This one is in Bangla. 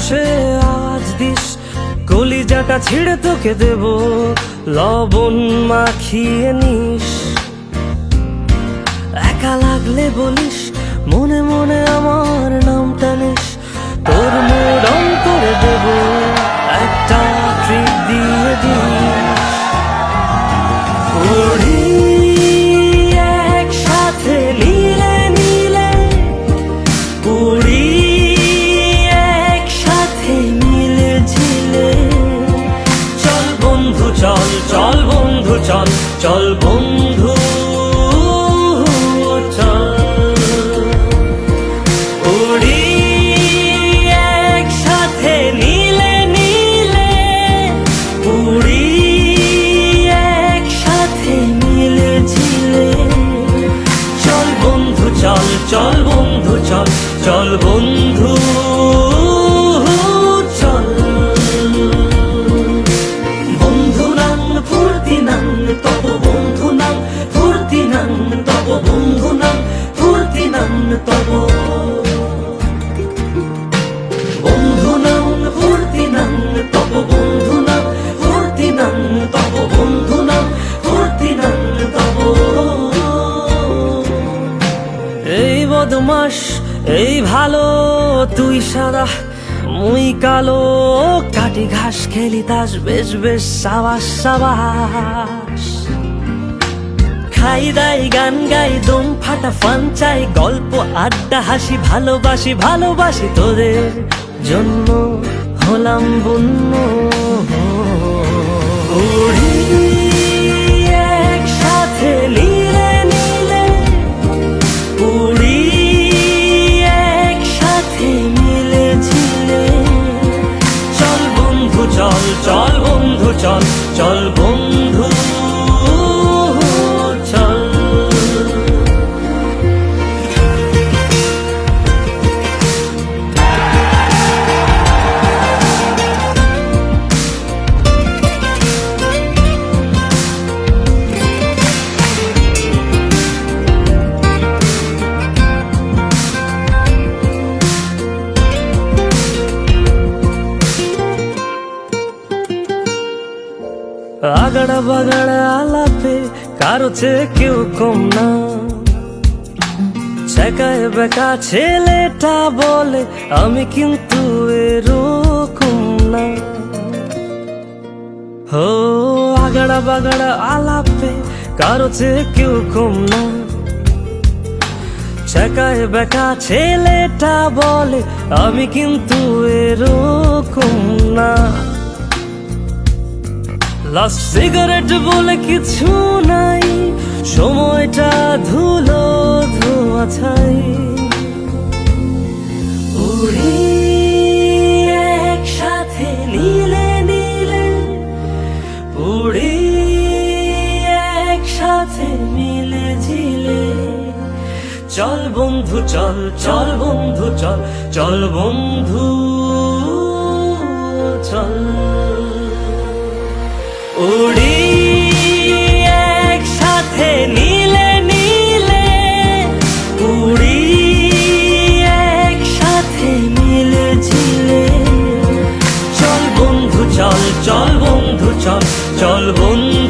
বসে আওয়াজ দিস, কলিজাটা ছিঁড়ে তোকে দেব, লবণ মাখিয়ে নিস। একা লাগলে বলিস, মনে মনে আমার নামটা নিস, তোর মুড অন করে দেব, একটা ট্রিট দিয়ে দিস। উড়ি একসাথে নীলে নীলে, উড়ি একসাথে মিলে ঝিলে। চল বন্ধু চল, চল বন্ধু চল, চল বন্ধু চল। উড়ি একসাথে নীলে নীলে, উড়ি একসাথে মিলে ঝিলে। চল বন্ধু চল, চল বন্ধু চল, চল বন্ধু চল। বন্ধু নাম ফুর্তি নাম তব, বন্ধু নাম ফুর্তি নাম তব, বন্ধু নাম ফুর্তি নাম তব। বন্ধু নাম ফুর্তি নাম তব, বন্ধু নাম ফুর্তি নাম তব, বন্ধু নাম ফুর্তি নাম তব। এই বদমাস এই ভালো, তুই সাদা মুই কালো, কাটি ঘাস খেলি তাস, বেশ বেশ সাবাস সাবাস। খাই দাই গান গাই, দম ফাটা ফান চাই, গল্প আড্ডা হাসি, ভালোবাসি ভালোবাসি তোদের জন্য হলাম বন্য। উড়ি একসাথে নীলে নীলে, উড়ি একসাথে মিলে ঝিলে। চল বন্ধু চল, চল বন্ধু চল, চল বন্ধু চল। আগড়া বাগড়া আলাপে কারো চেয়ে কেউ কম না, ছেকায় বেকা ছেলেটা বলে আমি কিন্তু এরকম না। হো আগড়া বাগড়া আলাপে কারো চেয়ে কেউ কম না, ছেকায় বেকা ছেলেটা বলে আমি কিন্তু এরকম না। লাস্ট সিগারেট বলে কিছু নাই, সময়টা ধুলো ধোঁয়া ছাই। উড়ি একসাথে নীলে নীলে, উড়ি একসাথে মিলে ঝিলে। চল বন্ধু চল, চল বন্ধু চল, চল বন্ধু চল। উড়ি একসাথে নীলে নীলে, উড়ি একসাথে মিলে ঝিলে। চল বন্ধু চল, চল বন্ধু চল, চল বন্ধু